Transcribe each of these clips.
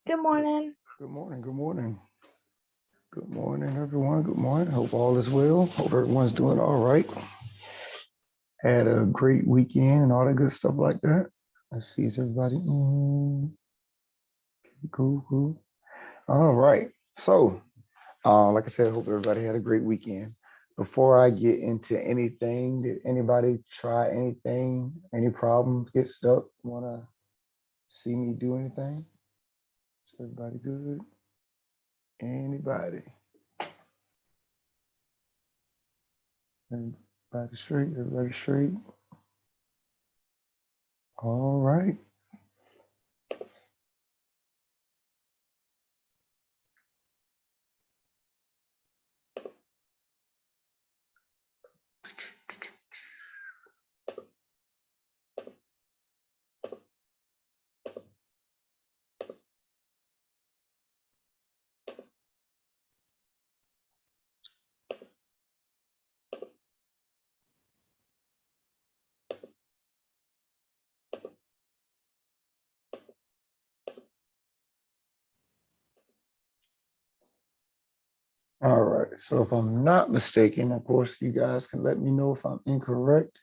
Good morning. Good morning. Good morning. Good morning, everyone. Good morning. Hope all is well. Hope everyone's doing all right. Had a great weekend and all that good stuff like that. Let's see, is everybody in? Cool, cool. All right. So, like I said, hope everybody had a great weekend. Before I get into anything, did anybody try anything? Any problems? Get stuck? Want to see me do anything? Is everybody good? Anybody? Everybody straight? Everybody straight? All right. All right, so if I'm not mistaken, of course, you guys can let me know if I'm incorrect.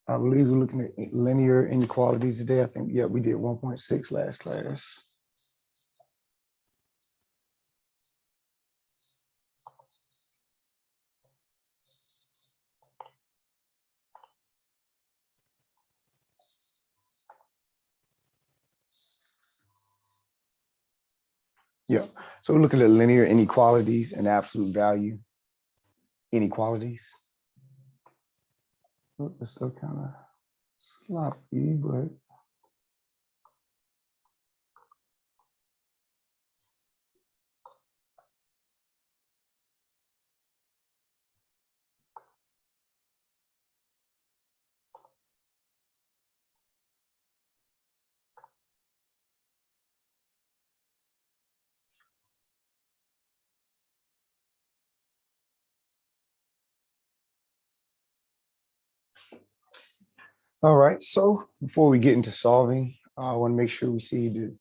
I believe we're looking at linear inequalities today. I think, yeah, we did 1.6 last class. Yeah, so we're looking at linear inequalities and absolute value inequalities. It's still kind of sloppy, but all right. So before we get into solving, I want to make sure we see the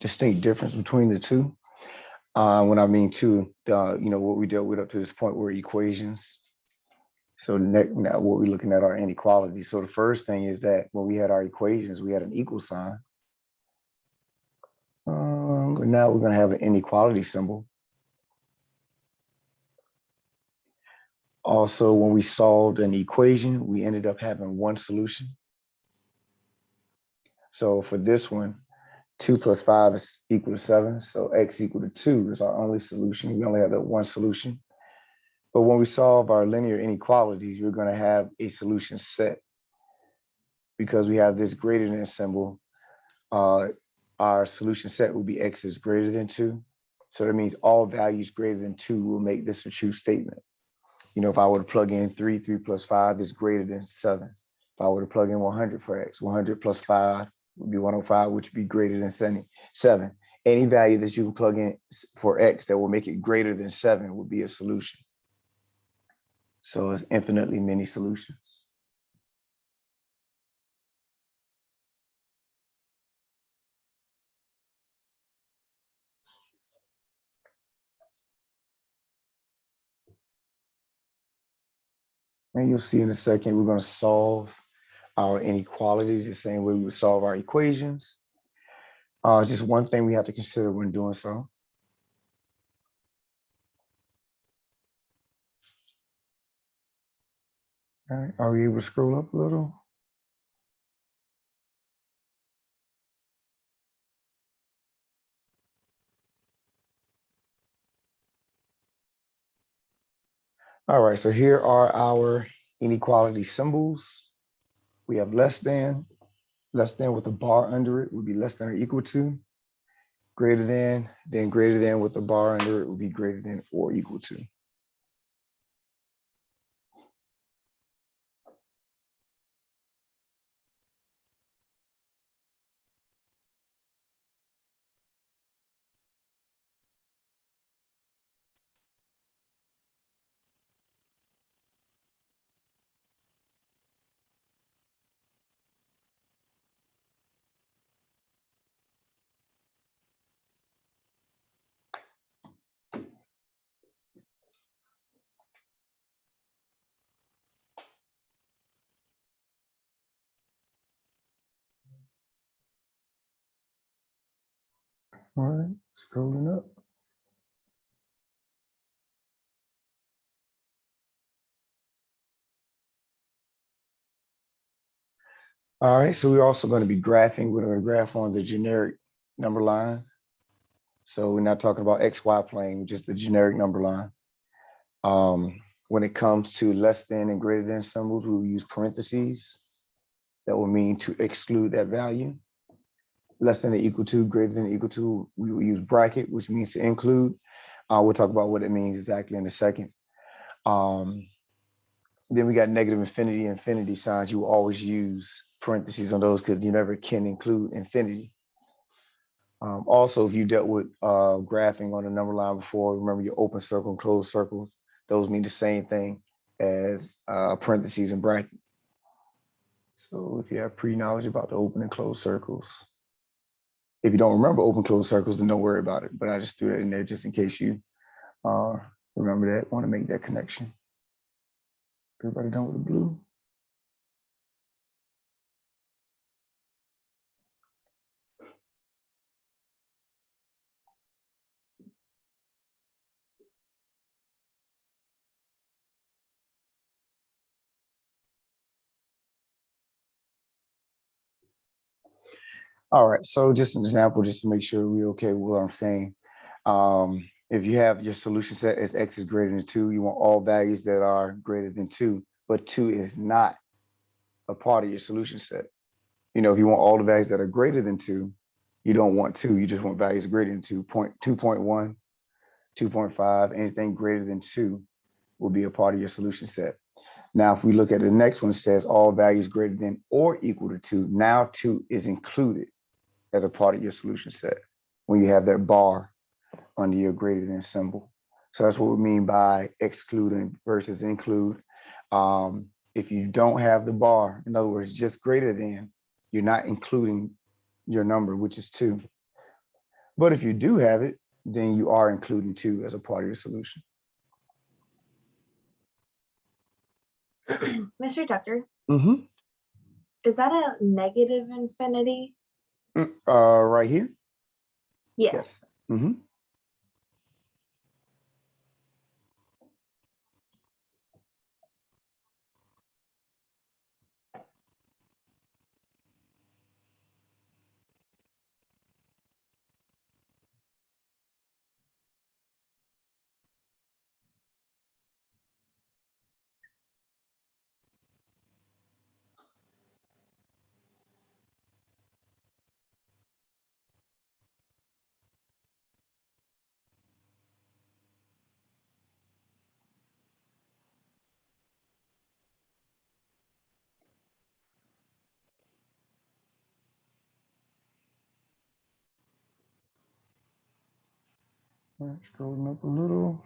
distinct difference between the two. When I mean two, what we dealt with up to this point were equations. So now what we're looking at are inequalities. So the first thing is that when we had our equations, we had an equal sign. Now we're going to have an inequality symbol. Also, when we solved an equation, we ended up having one solution. So for this one, 2 plus 5 is equal to 7. So x equal to 2 is our only solution. We only have that one solution. But when we solve our linear inequalities, we're going to have a solution set. Because we have this greater than symbol, our solution set will be x is greater than 2. So that means all values greater than 2 will make this a true statement. If I were to plug in 3 plus 5 is greater than 7. If I were to plug in 100 for x, 100 plus 5 would be 105, which would be greater than 7. Any value that you can plug in for x that will make it greater than 7 would be a solution. So it's infinitely many solutions. And you'll see in a second, we're going to solve our inequalities the same way we would solve our equations. Just one thing we have to consider when doing so. All right, are we able to scroll up a little? All right, so here are our inequality symbols. We have less than with a bar under it would be less than or equal to, greater than, then greater than with a bar under it would be greater than or equal to. All right, scrolling up. All right, so we're also going to be graphing. We're going to graph on the generic number line. So we're not talking about XY plane, just the generic number line. When it comes to less than and greater than symbols, we will use parentheses. That will mean to exclude that value. Less than or equal to, greater than or equal to, we will use bracket, which means to include. We'll talk about what it means exactly in a second. Then we got negative infinity, infinity signs. You will always use parentheses on those because you never can include infinity. Also, if you dealt with graphing on a number line before, remember your open circle and closed circles. Those mean the same thing as parentheses and bracket. So if you have pre-knowledge about the open and closed circles, if you don't remember open closed circles, then don't worry about it. But I just threw it in there just in case you remember that, want to make that connection. Everybody done with the blue? All right, so just an example, just to make sure we're okay with what I'm saying. If you have your solution set as x is greater than 2, you want all values that are greater than 2, but 2 is not a part of your solution set. You know, if you want all the values that are greater than 2, you don't want 2, you just want values greater than 2, 2.1, 2.5, anything greater than 2 will be a part of your solution set. Now, if we look at the next one, it says all values greater than or equal to 2. Now 2 is included as a part of your solution set when you have that bar under your greater than symbol. So that's what we mean by excluding versus include. If you don't have the bar, in other words, just greater than, you're not including your number, which is 2. But if you do have it, then you are including 2 as a part of your solution. Mr. Tucker, Mm-hmm. is that a negative infinity? Right here? Yes. Mm-hmm. All right, scrolling up a little.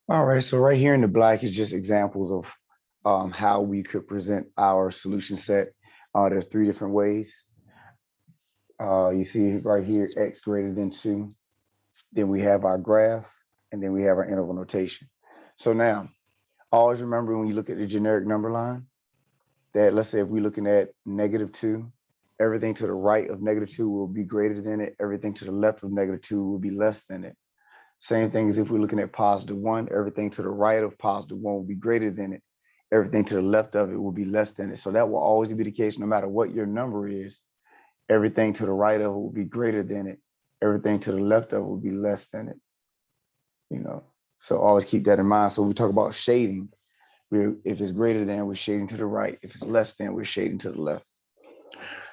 All right, so right here in the black is just examples of how we could present our solution set. There's 3 different ways. You see right here, x greater than 2. Then we have our graph, and then we have our interval notation. So now, always remember when you look at the generic number line, that let's say if we're looking at -2, everything to the right of -2 will be greater than it. Everything to the left of -2 will be less than it. Same thing as if we're looking at +1, everything to the right of +1 will be greater than it. Everything to the left of it will be less than it. So that will always be the case no matter what your number is. Everything to the right of it will be greater than it. Everything to the left of it will be less than it. You know, so always keep that in mind. So we talk about shading. If it's greater than, we're shading to the right. If it's less than, we're shading to the left.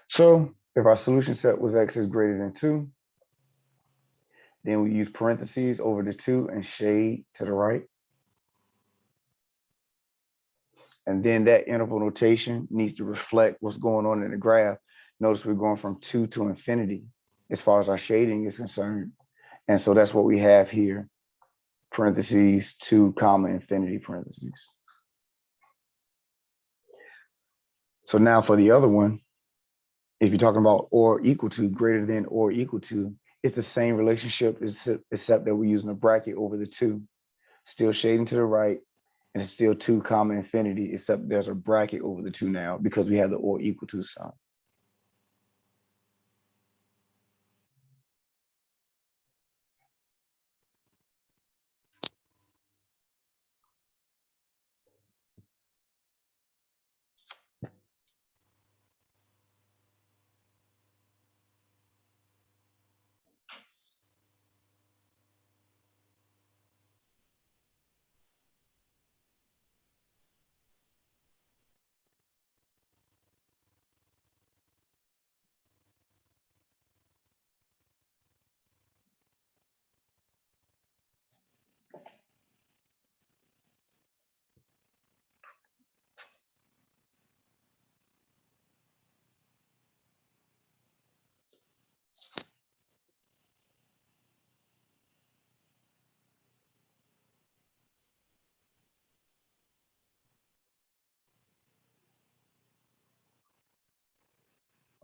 So if our solution set was x is greater than 2, then we use parentheses over the 2 and shade to the right. And then that interval notation needs to reflect what's going on in the graph. Notice we're going from 2 to infinity as far as our shading is concerned. And so that's what we have here, parentheses, 2 comma infinity parentheses. So now for the other one, If you're talking about or equal to, greater than or equal to, it's the same relationship except that we're using a bracket over the two. Still shading to the right, and it's still 2, infinity, except there's a bracket over the two now because we have the or equal to sign.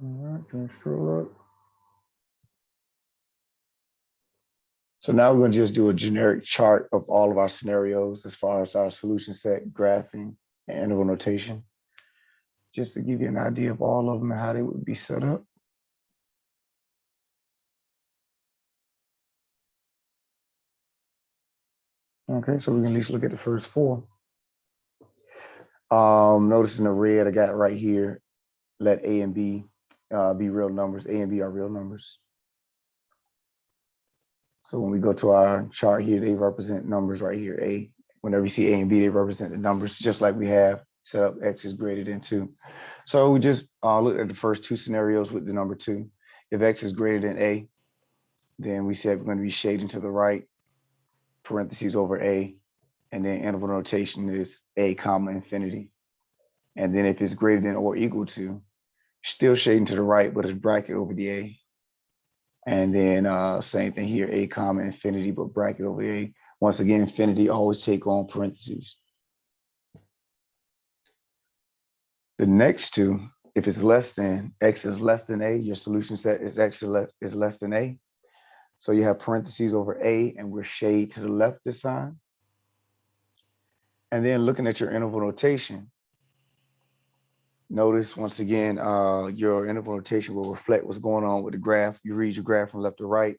All right, can I scroll up? So now we're going to just do a generic chart of all of our scenarios as far as our solution set, graphing, and interval notation, just to give you an idea of all of them and how they would be set up. Okay, so we can at least look at the first 4. Notice in the red I got right here, let A and B be real numbers. A and B are real numbers. So when we go to our chart here, they represent numbers right here, A. Whenever you see A and B, they represent the numbers, just like we have set up X is greater than 2. So we just look at the first 2 scenarios with the number 2. If X is greater than A, then we said we're going to be shading to the right, parentheses over A, and then interval notation is A, infinity. And then if it's greater than or equal to, still shading to the right, but it's bracket over the A. And then same thing here, A, infinity, but bracket over A. Once again, infinity always take on parentheses. The next 2, if it's less than, X is less than A, your solution set is X is less than A. So you have parentheses over A, and we're shade to the left this time. And then looking at your interval notation, notice once again, your interval notation will reflect what's going on with the graph. You read your graph from left to right.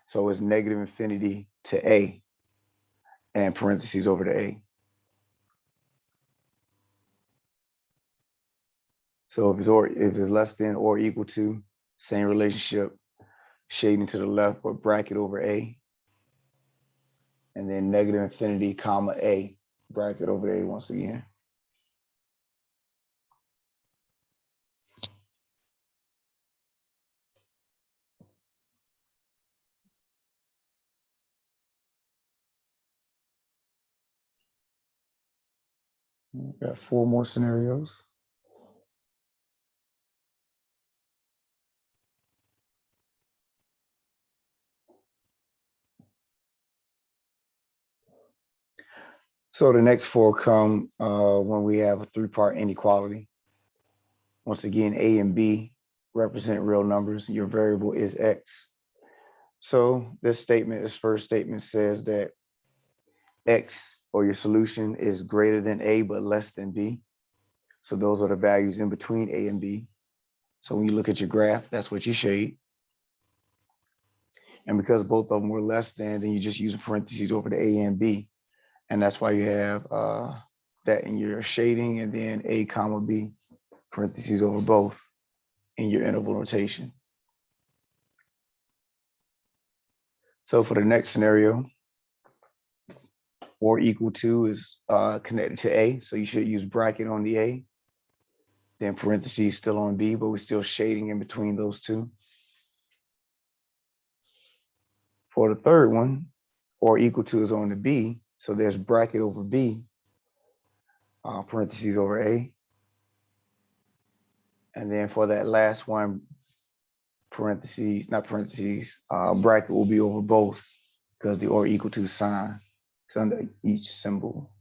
So it's negative infinity to A and parentheses over to A. So if it's less than or equal to, same relationship, shading to the left, but bracket over A. And then negative infinity, comma A, bracket over A once again. Got 4 more scenarios. So the next 4 come when we have a 3-part inequality. Once again, A and B represent real numbers. Your variable is X. So this first statement says that X, or your solution, is greater than A but less than B. So those are the values in between A and B. So when you look at your graph, that's what you shade. And because both of them were less than, then you just use parentheses over the A and B. And that's why you have that in your shading, and then A comma B, parentheses over both in your interval notation. So for the next scenario, or equal to is connected to A. So you should use bracket on the A, then parentheses still on B, but we're still shading in between those 2. For the third one, or equal to is on the B. So there's bracket over B, parentheses over A. And then for that last one, bracket will be over both because the or equal to sign is under each symbol.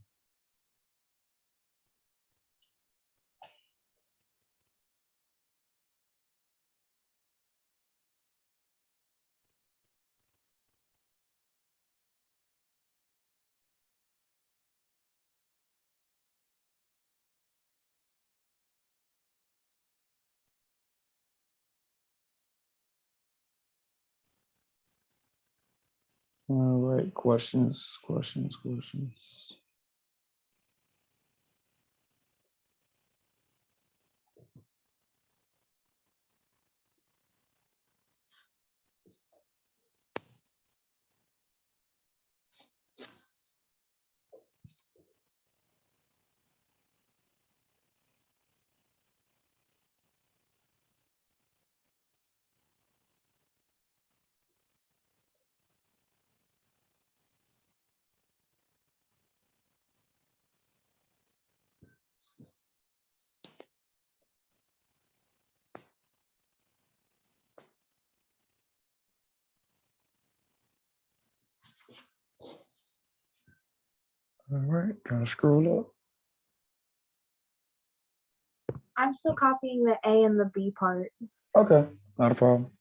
All right, questions. All right, kind of scroll up. I'm still copying the A and the B part. Okay, not a problem.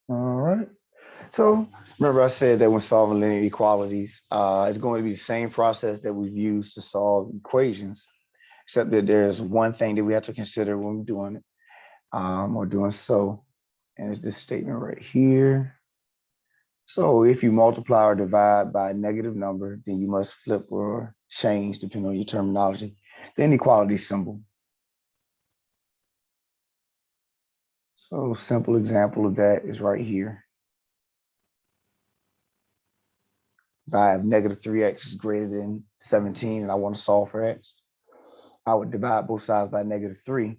All right. So remember I said that when solving linear equalities, it's going to be the same process that we've used to solve equations, except that there's one thing that we have to consider when we're doing it, or doing so, and it's this statement right here. So if you multiply or divide by a negative number, then you must flip or change, depending on your terminology, the inequality symbol. So simple example of that is right here. If I have negative 3x is greater than 17 and I want to solve for x, I would divide both sides by negative 3.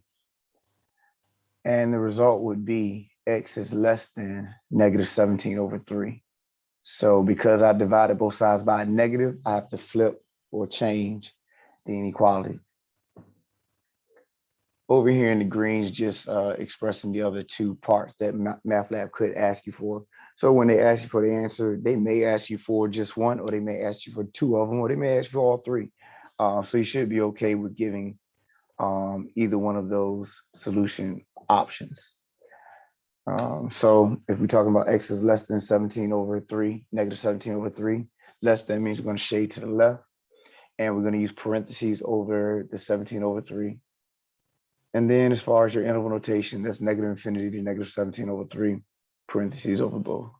And the result would be x is less than negative 17 over 3. So because I divided both sides by a negative, I have to flip or change the inequality. Over here in the greens, just expressing the other two parts that MathLab could ask you for. So when they ask you for the answer, they may ask you for just one, or they may ask you for two of them, or they may ask you for all three. So you should be okay with giving either one of those solution options. So if we're talking about x is less than 17 over 3, negative 17 over 3, less than means we're going to shade to the left, and we're going to use parentheses over the 17 over 3. And then as far as your interval notation, that's negative infinity to negative 17 over 3, parentheses over both.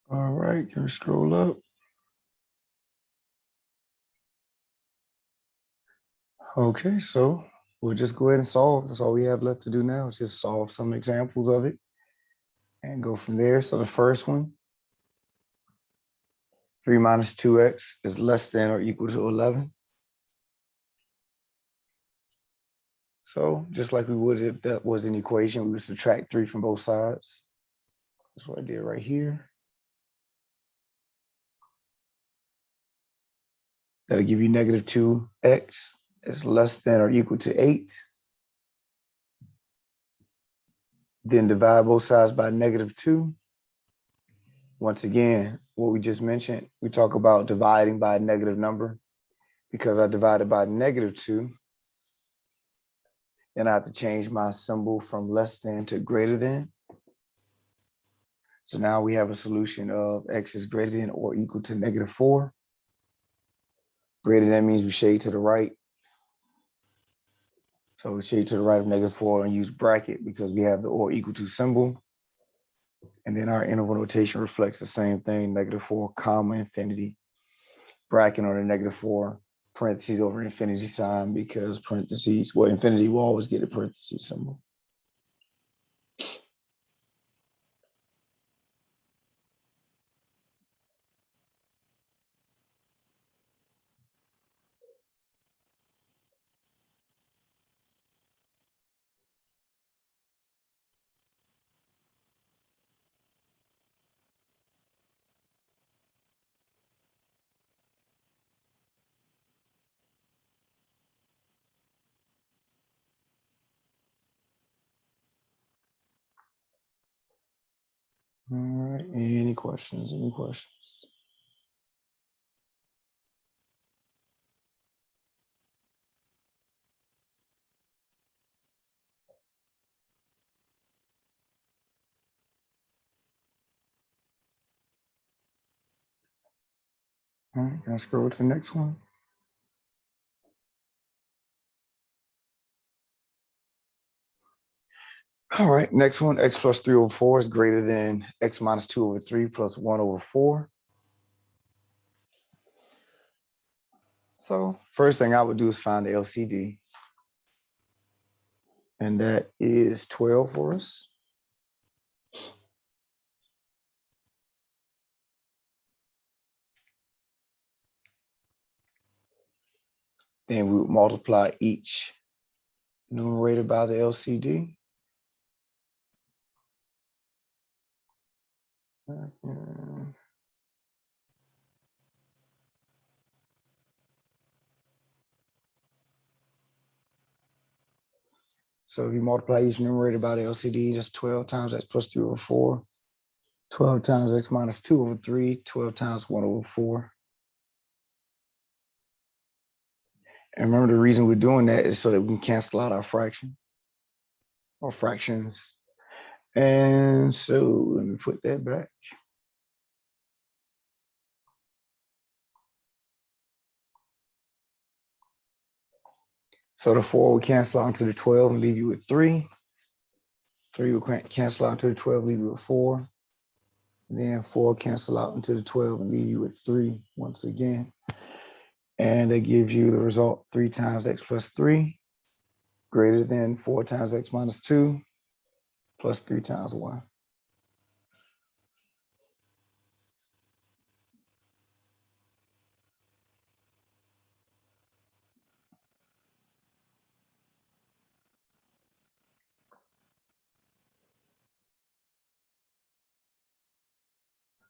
All right, can we scroll up? Okay, so we'll just go ahead and solve. That's all we have left to do now is just solve some examples of it and go from there. So the first one, 3 minus 2x is less than or equal to 11. So just like we would if that was an equation, we would subtract 3 from both sides. That's what I did right here. That'll give you negative 2x is less than or equal to 8. Then divide both sides by negative 2. Once again, what we just mentioned, we talk about dividing by a negative number. Because I divided by negative 2, then I have to change my symbol from less than to greater than. So now we have a solution of x is greater than or equal to negative 4. Greater than means we shade to the right. So we shade to the right of negative 4 and use bracket because we have the or equal to symbol. And then our interval notation reflects the same thing, negative 4 comma infinity. Bracket on the negative 4, parentheses over infinity sign because parentheses, well, infinity will always get a parentheses symbol. All right, any questions, any questions? All right, can I scroll to the next one? All right, next one, x plus 3 over 4 is greater than x minus 2 over 3 plus 1 over 4. So first thing I would do is find the LCD. And that is 12 for us. Then we would multiply each numerator by the LCD. So if you multiply each numerator by the LCD, that's 12 times x plus 3 over 4. 12 times x minus 2 over 3, 12 times 1 over 4. And remember, the reason we're doing that is so that we can cancel out our fraction or fractions. And so let me put that back. So the 4 will cancel out into the 12 and leave you with 3. 3 will cancel out into the 12, leave you with 4. Then 4 cancel out into the 12 and leave you with 3 once again. And that gives you the result 3 times x plus 3 greater than 4 times x minus 2 plus 3 times 1.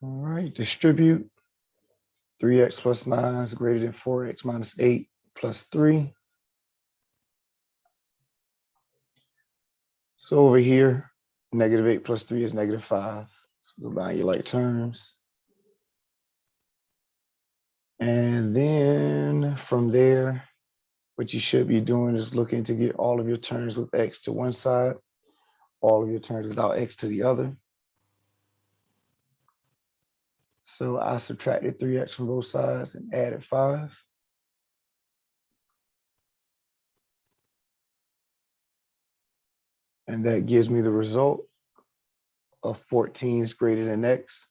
All right, distribute 3x plus 9 is greater than 4x minus 8 plus 3. So over here, negative 8 plus 3 is negative 5. So go by your like terms. And then from there, what you should be doing is looking to get all of your terms with x to one side, all of your terms without x to the other. So I subtracted 3x from both sides and added 5. And that gives me the result of 14 is greater than x.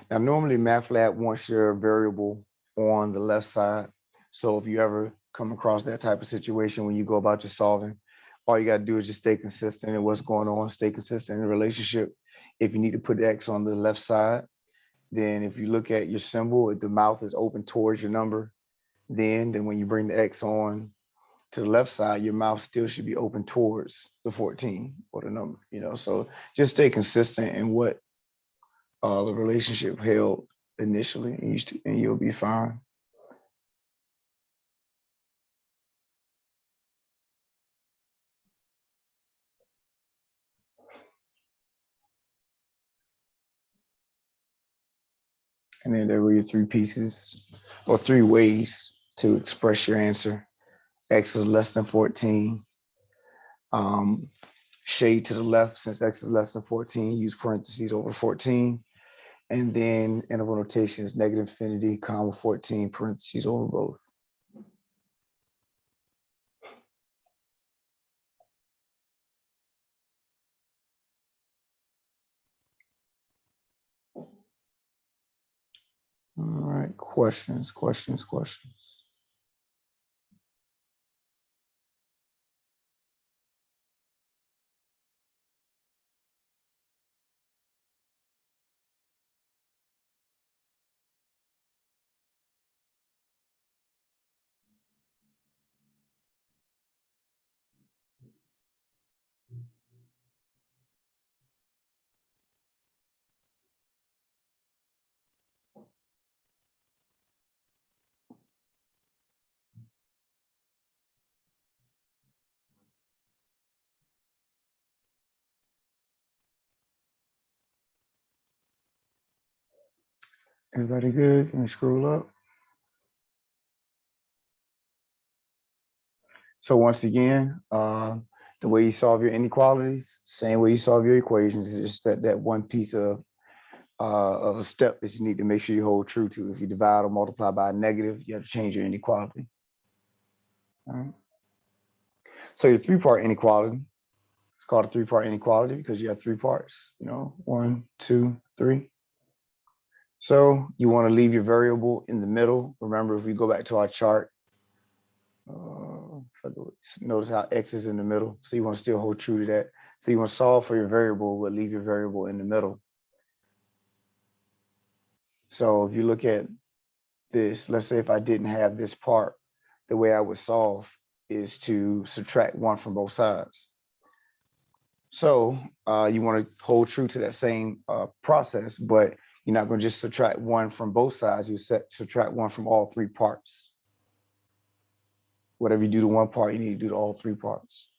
Now, normally MATLAB wants your variable on the left side. So if you ever come across that type of situation when you go about your solving, all you got to do is just stay consistent in what's going on, stay consistent in the relationship. If you need to put X on the left side, then if you look at your symbol, if the mouth is open towards your number, then when you bring the X on to the left side, your mouth still should be open towards the 14 or the number, so just stay consistent in what the relationship held initially, and you'll be fine. And then there were your three pieces or three ways to express your answer. X is less than 14. Shade to the left, since X is less than 14, use parentheses over 14. And then interval notation is negative infinity, comma 14, parentheses over both. All right, questions. Everybody good? Can we scroll up? So once again, the way you solve your inequalities, same way you solve your equations, is just that one piece of a step that you need to make sure you hold true to. If you divide or multiply by a negative, you have to change your inequality. All right. So your three-part inequality, it's called a three-part inequality because you have three parts, 1, 2, 3. So you want to leave your variable in the middle. Remember, if we go back to our chart, notice how X is in the middle. So you want to still hold true to that. So you want to solve for your variable, but leave your variable in the middle. So if you look at this, let's say if I didn't have this part, the way I would solve is to subtract 1 from both sides. So you want to hold true to that same process, but you're not going to just subtract 1 from both sides. You subtract 1 from all three parts. Whatever you do to one part, you need to do to all three parts.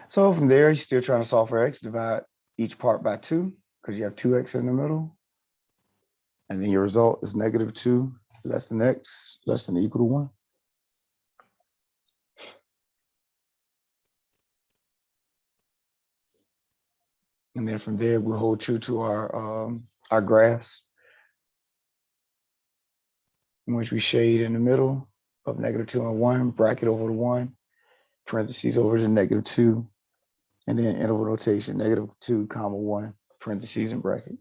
So from there, you're still trying to solve for X, divide each part by 2, because you have 2X in the middle. And then your result is -2 less than X, less than or equal to 1. And then from there, we'll hold true to our graphs, in which we shade in the middle of -2 and 1, bracket over the 1, parentheses over the -2, and then interval notation, -2, comma 1, parentheses and bracket.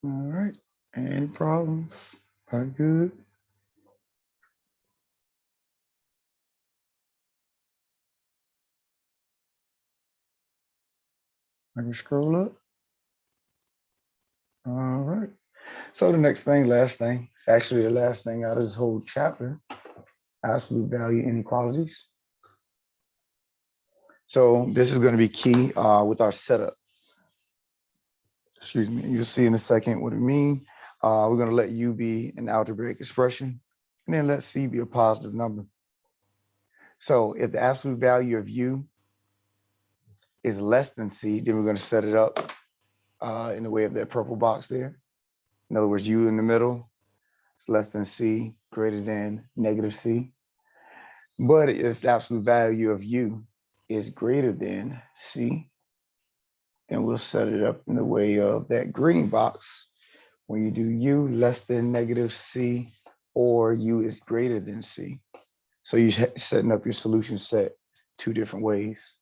All right. Any problems? Are good? I can scroll up. All right. So the next thing, last thing, it's actually the last thing out of this whole chapter, absolute value inequalities. So this is going to be key with our setup. Excuse me. You'll see in a second what it means. We're going to let U be an algebraic expression, and then let C be a positive number. So if the absolute value of U is less than C, then we're going to set it up in the way of that purple box there. In other words, U in the middle is less than C, greater than negative C. But if the absolute value of U is greater than C, then we'll set it up in the way of that green box when you do U less than negative C or U is greater than C. So you're setting up your solution set two different ways.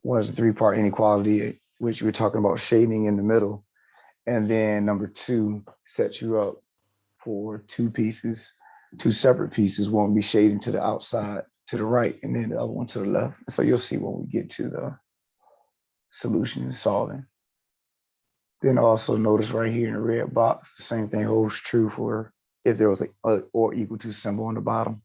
One is a three-part inequality, which we're talking about shading in the middle. And then number two sets you up for two pieces, two separate pieces. One will be shading to the outside, to the right, and then the other one to the left. So you'll see when we get to the solution and solving. Then also notice right here in the red box, the same thing holds true for if there was a or equal to symbol on the bottom.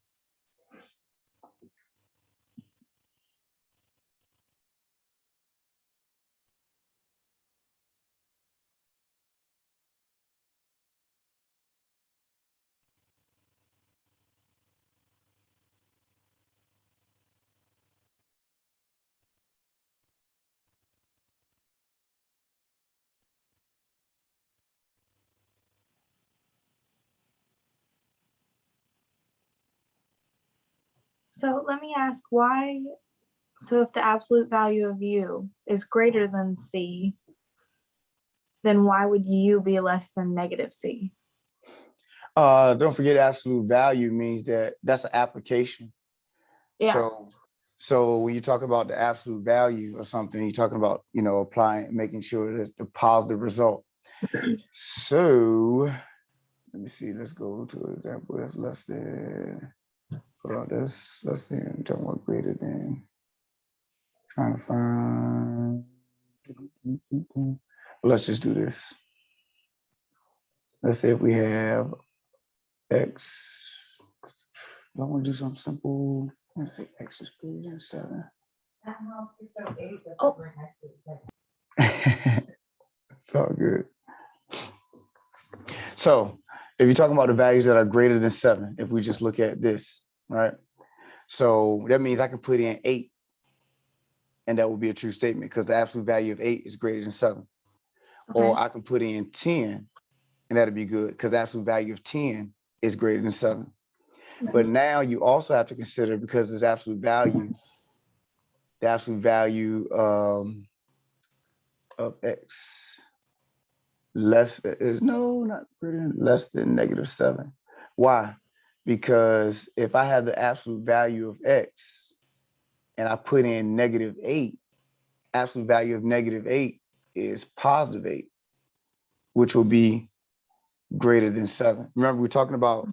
So let me ask why, so if the absolute value of U is greater than C, then why would U be less than negative C? Don't forget absolute value means that that's an application. Yeah. So when you talk about the absolute value of something, you're talking about, applying, making sure that's the positive result. So let me see, let's go to an example that's less than, that's less than, talking about greater than, trying to find, let's just do this. Let's say if we have X, I want to do something simple. Let's say X is greater than 7. Oh. It's all good. So if you're talking about the values that are greater than 7, if we just look at this, right? So that means I can put in 8, and that will be a true statement because the absolute value of 8 is greater than 7. Okay. Or I can put in 10, and that'll be good because the absolute value of 10 is greater than 7. Mm-hmm. But now you also have to consider, because there's absolute value, the absolute value of X less is not greater than less than negative 7. Why? Because if I have the absolute value of X and I put in negative 8, absolute value of negative 8 is positive 8, which will be greater than 7. Remember, we're talking about,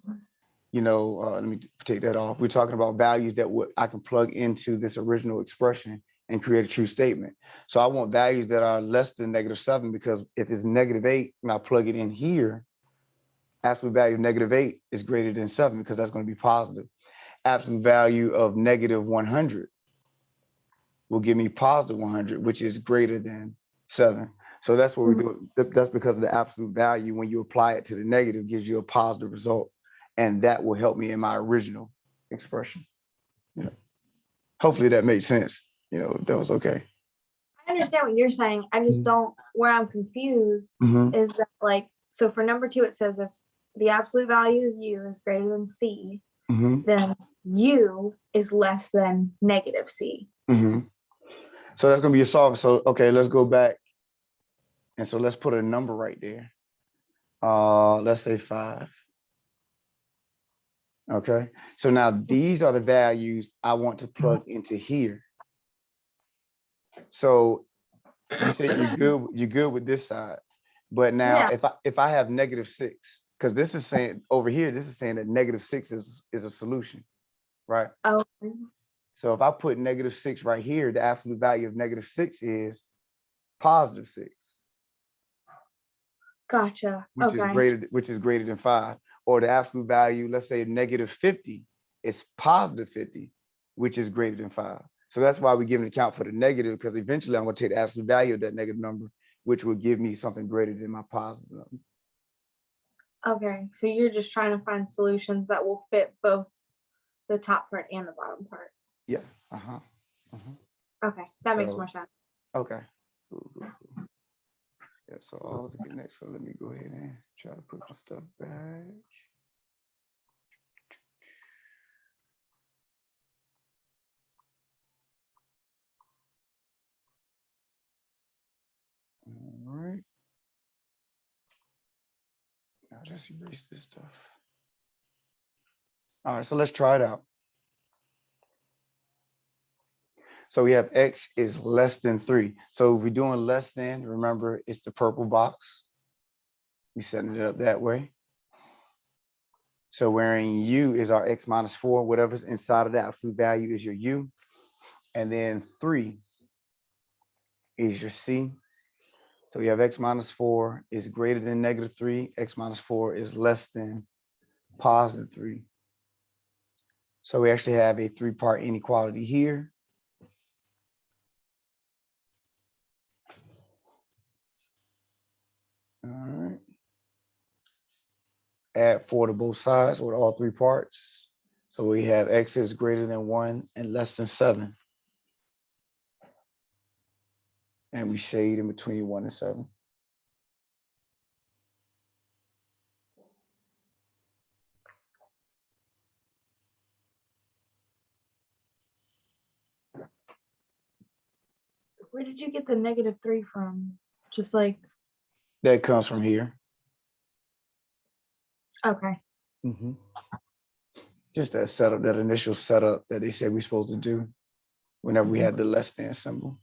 let me take that off. We're talking about values that I can plug into this original expression and create a true statement. So I want values that are less than negative 7, because if it's negative 8 and I plug it in here, absolute value of negative 8 is greater than 7 because that's going to be positive. Absolute value of negative 100 will give me positive 100, which is greater than 7. So that's what we do. That's because of the absolute value. When you apply it to the negative, gives you a positive result. And that will help me in my original expression. Hopefully that made sense. That was okay. I understand what you're saying. I just don't, where I'm confused is that, so for number 2, it says if the absolute value of U is greater than C, then U is less than negative C. So that's going to be a solver. So, okay, let's go back. And so let's put a number right there. Let's say 5. Okay, so now these are the values I want to plug into here. So you say you're good with this side. But now Yeah. if I have -6, because this is saying over here, this is saying that -6 is a solution, right? Oh, So if I put -6 right here, the absolute value of -6 is +6, gotcha. which is Okay. greater than 5. Or the absolute value, let's say -50, is +50, which is greater than 5. So that's why we give an account for the negative, because eventually I'm going to take the absolute value of that negative number, which will give me something greater than my positive number. Okay. So you're just trying to find solutions that will fit both the top part and the bottom part. Yeah. Okay. That makes So, more sense. okay. Cool. Yeah, so all of it next. So let me go ahead and try to put my stuff back. All right. I'll just erase this stuff. All right, so let's try it out. So we have x is less than 3. So if we're doing less than, remember, it's the purple box. We're setting it up that way. So wherein u is our x minus 4, whatever's inside of that absolute value is your u. And then 3 is your c. So we have x minus 4 is greater than -3. X minus 4 is less than +3. So we actually have a 3-part inequality here. All right. Add 4 to both sides with all 3 parts. So we have x is greater than 1 and less than 7. And we shade in between 1 and 7. Where did you get the -3 from? Just like, That comes from here. okay. Just that setup, that initial setup that they said we're supposed to do whenever we had the less than symbol.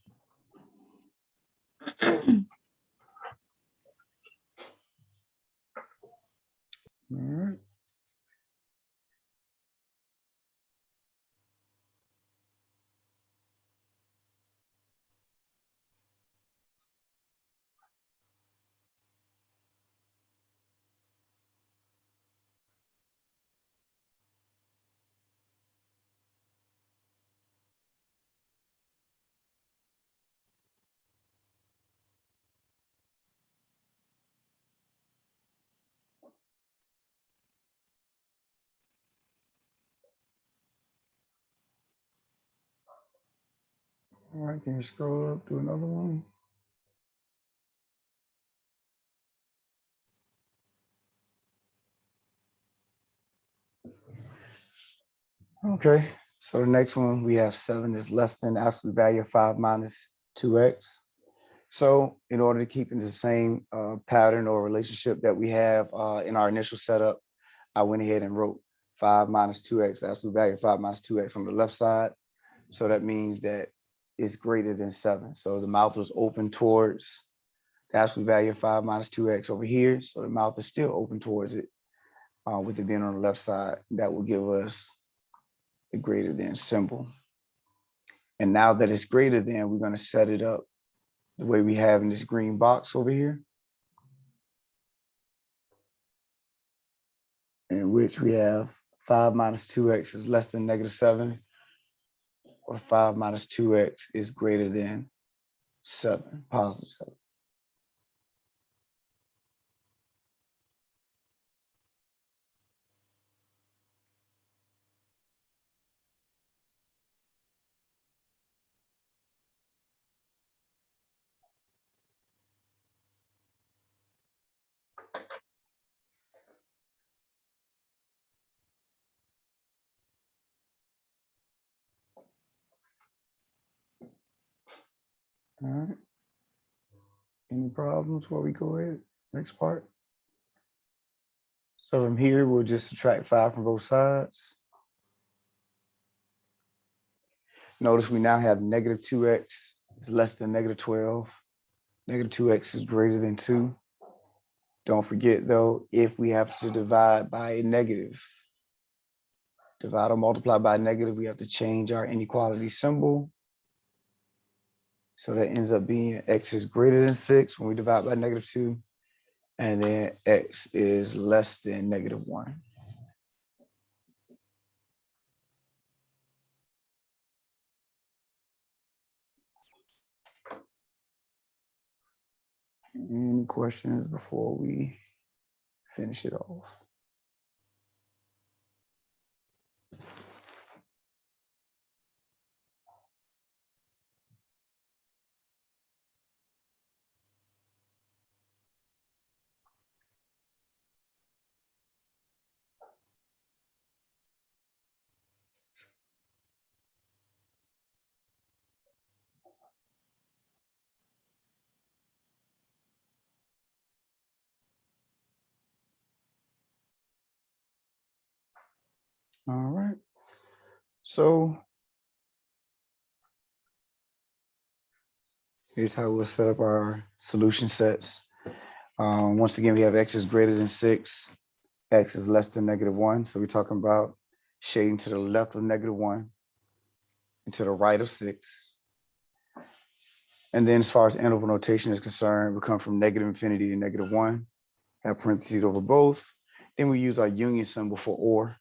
All right. All right, can you scroll up to another one? Okay, so the next one we have 7 is less than the absolute value of 5 minus 2x. So in order to keep in the same pattern or relationship that we have in our initial setup, I went ahead and wrote 5 minus 2x, the absolute value of 5 minus 2x on the left side. So that means that it's greater than 7. So the mouth was open towards the absolute value of 5 minus 2x over here. So the mouth is still open towards it with it being on the left side. That will give us the greater than symbol. And now that it's greater than, we're going to set it up the way we have in this green box over here, in which we have 5 minus 2x is less than -7, or 5 minus 2x is greater than 7, positive 7. All right. Any problems before we go ahead? Next part. So from here, we'll just subtract 5 from both sides. Notice we now have -2x is less than -12. -2x is greater than 2. Don't forget though, if we have to divide by a negative, divide or multiply by a negative, we have to change our inequality symbol. So that ends up being x is greater than 6 when we divide by -2, and then x is less than -1. Any questions before we finish it off? All right. So here's how we'll set up our solution sets. Once again, we have x is greater than 6, x is less than -1. So we're talking about shading to the left of -1 and to the right of 6. And then as far as interval notation is concerned, we come from -∞ to -1, have parentheses over both. Then we use our union symbol for or,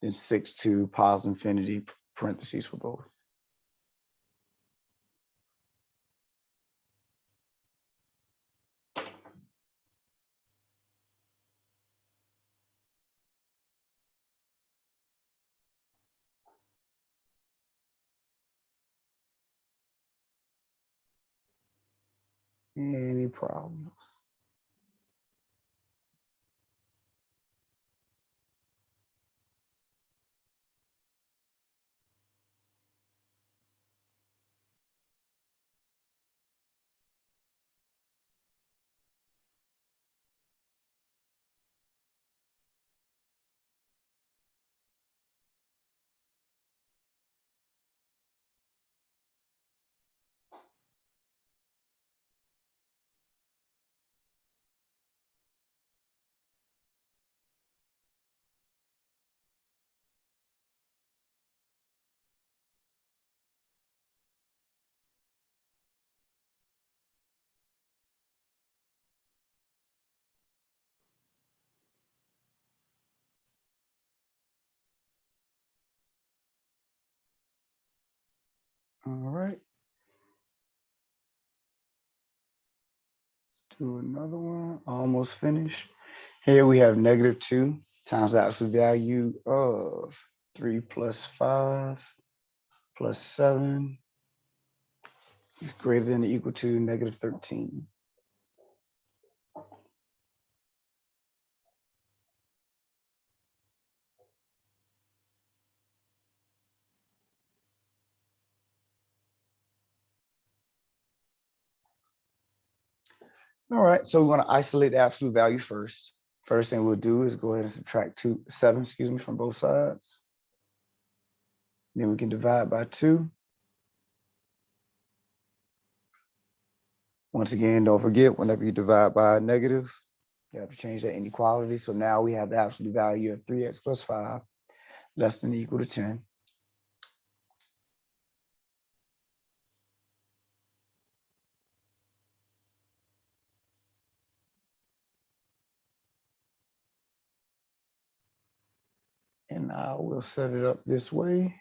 then 6 to +∞, parentheses for both. Any problems? All right. Let's do another one. Almost finished. Here we have -2 times the absolute value of 3 plus 5 plus 7 is greater than or equal to -13. All right, so we want to isolate the absolute value first. First thing we'll do is go ahead and subtract 7 from both sides. Then we can divide by 2. Once again, don't forget, whenever you divide by a negative, you have to change that inequality. So now we have the absolute value of 3x plus 5 less than or equal to 10. And I will set it up this way.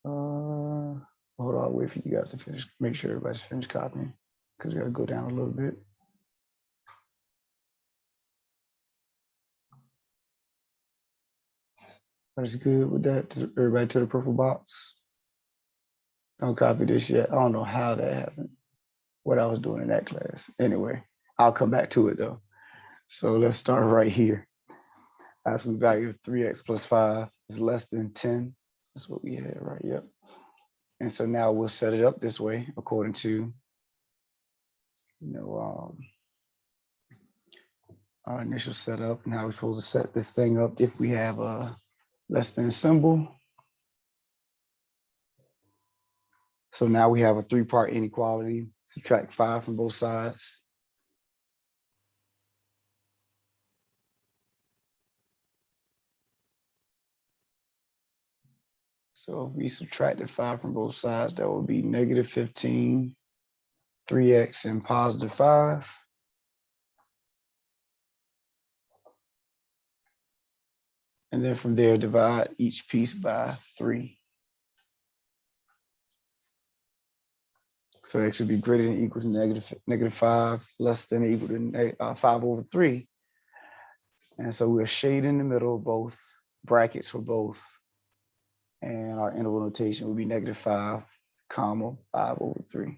Hold on, I'll wait for you guys to finish, make sure everybody's finished copying, because we gotta go down a little bit. That's good with that. Everybody to the purple box. Don't copy this yet. I don't know how that happened, what I was doing in that class. Anyway, I'll come back to it though. So let's start right here. Absolute value of 3x plus 5 is less than 10. That's what we had, right? Yep. And so now we'll set it up this way according to, our initial setup and how we're supposed to set this thing up if we have a less than symbol. So now we have a 3-part inequality. Subtract 5 from both sides. So if we subtracted 5 from both sides, that would be negative 15, 3x, and positive 5. And then from there, divide each piece by 3. So x would be greater than or equal to negative 5, less than or equal to 5 over 3. And so we're shade in the middle of both, brackets for both. And our interval notation would be negative 5, comma, 5 over 3.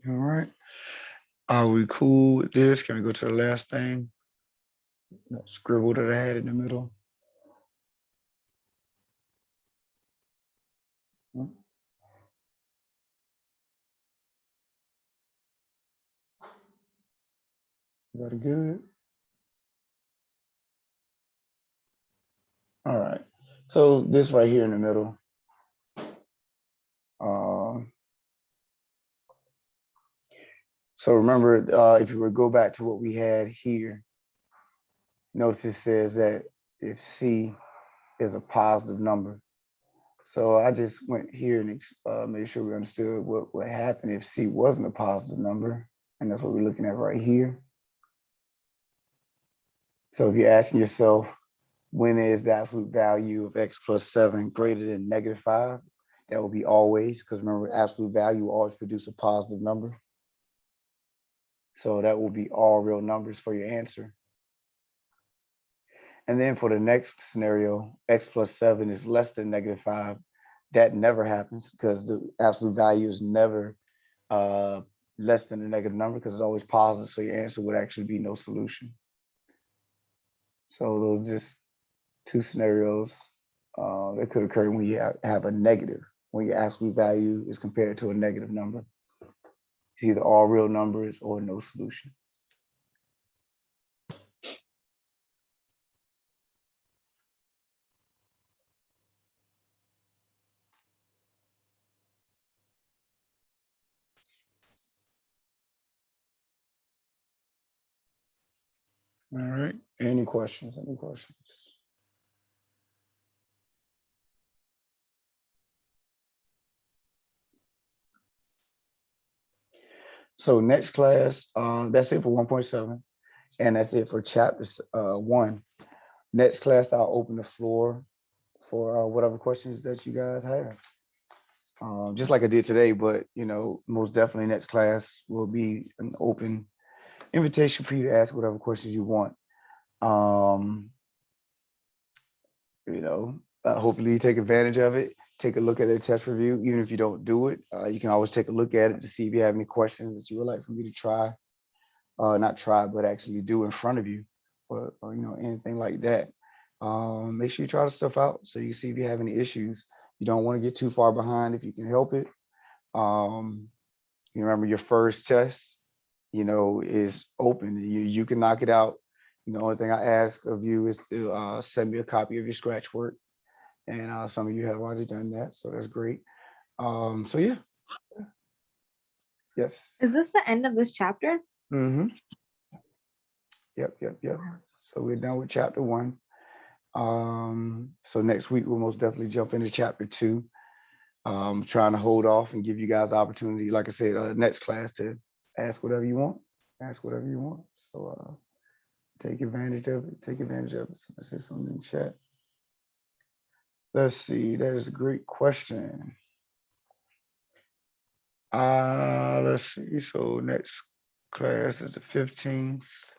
All right. Are we cool with this? Can we go to the last thing? That scribble that I had in the middle. Is that good? All right. So this right here in the middle. So remember, if you were to go back to what we had here, notice it says that if C is a positive number. So I just went here and made sure we understood what would happen if C wasn't a positive number. And that's what we're looking at right here. So if you're asking yourself, when is the absolute value of x plus 7 greater than negative 5? That will be always, because remember, absolute value will always produce a positive number. So that will be all real numbers for your answer. And then for the next scenario, x plus 7 is less than negative 5. That never happens because the absolute value is never less than a negative number because it's always positive. So your answer would actually be no solution. So those are just two scenarios that could occur when you have a negative, when your absolute value is compared to a negative number. It's either all real numbers or no solution. All right. Any questions? Any questions? So next class, that's it for 1.7. And that's it for chapter 1. Next class, I'll open the floor for whatever questions that you guys have. Just like I did today, but most definitely next class will be an open invitation for you to ask whatever questions you want. Hopefully you take advantage of it. Take a look at the test review. Even if you don't do it, you can always take a look at it to see if you have any questions that you would like for me to try. Not try, but actually do in front of you, or anything like that. Make sure you try the stuff out so you see if you have any issues. You don't want to get too far behind if you can help it. You remember your first test, is open. You can knock it out. The only thing I ask of you is to send me a copy of your scratch work, and some of you have already done that, so that's great. So yeah. Yes. Is this the end of this chapter? Mm-hmm. Yep. So we're done with chapter 1. So next week we'll most definitely jump into chapter 2. Trying to hold off and give you guys the opportunity, like I said, next class to ask whatever you want. So take advantage of it. Somebody say something in the chat. Let's see. That is a great question. Let's see. So next class is the 15th.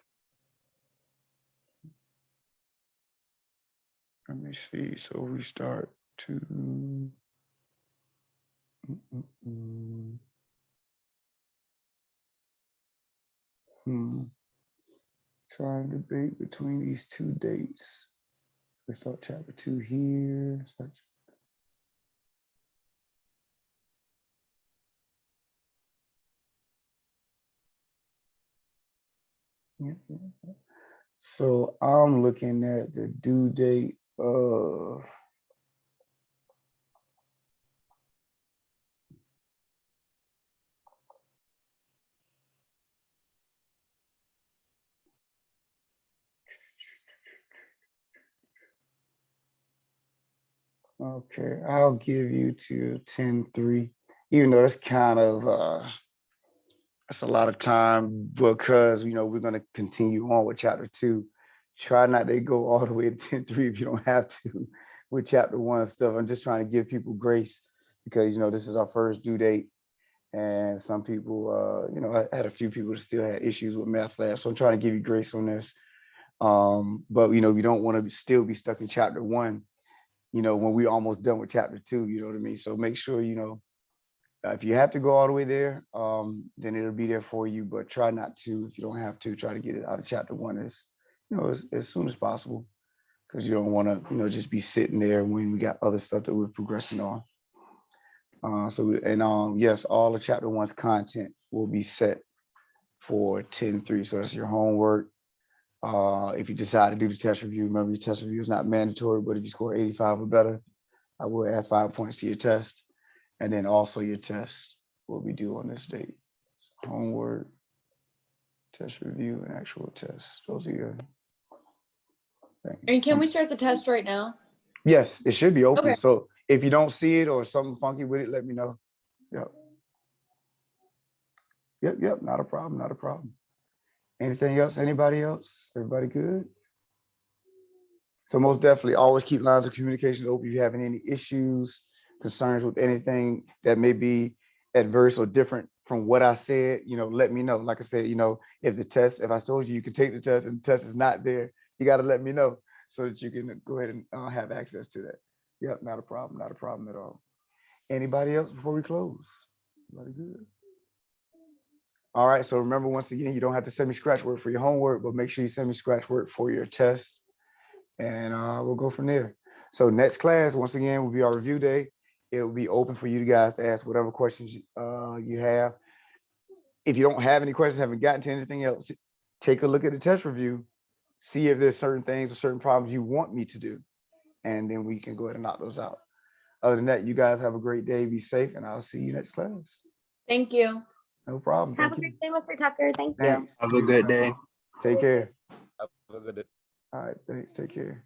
Let me see. So we start to Trying to debate between these two dates. So we start chapter 2 here. So I'm looking at the due date of okay, I'll give you to 10-3, even though that's kind of that's a lot of time because we're going to continue on with chapter 2. Try not to go all the way to 10-3 if you don't have to with chapter 1 stuff. I'm just trying to give people grace because this is our first due date, and some people I had a few people that still had issues with math lab, so I'm trying to give you grace on this. But we don't want to still be stuck in chapter 1 when we're almost done with chapter 2, you know what I mean? So make sure if you have to go all the way there, then it'll be there for you, but try not to. If you don't have to, try to get it out of chapter 1 as soon as possible, because you don't want to just be sitting there when we got other stuff that we're progressing on. Yes, all of chapter 1's content will be set for 10-3. So that's your homework. If you decide to do the test review, remember your test review is not mandatory, but if you score 85 or better, I will add 5 points to your test. And then also your test will be due on this date. So homework, test review, and actual test. Those are your things. And can we start the test right now? Yes, it should be open. Okay. So if you don't see it or something funky with it, let me know. Yep, not a problem. Anything else? Anybody else? Everybody good? So most definitely always keep lines of communication open. If you're having any issues, concerns with anything that may be adverse or different from what I said, let me know. Like I said, if I told you can take the test and the test is not there, you got to let me know so that you can go ahead and have access to that. Yep, not a problem at all. Anybody else before we close? Everybody good? All right, so remember, once again, you don't have to send me scratch work for your homework, but make sure you send me scratch work for your test, and we'll go from there. So next class, once again, will be our review day. It will be open for you guys to ask whatever questions you have. If you don't have any questions, haven't gotten to anything else, take a look at the test review, see if there's certain things or certain problems you want me to do, and then we can go ahead and knock those out. Other than that, you guys have a great day, be safe, and I'll see you next class. Thank you. No problem. Have a great day, Mr. Tucker. Thank you. Thanks. Have a good day. Take care. Have a good day. All right, thanks. Take care.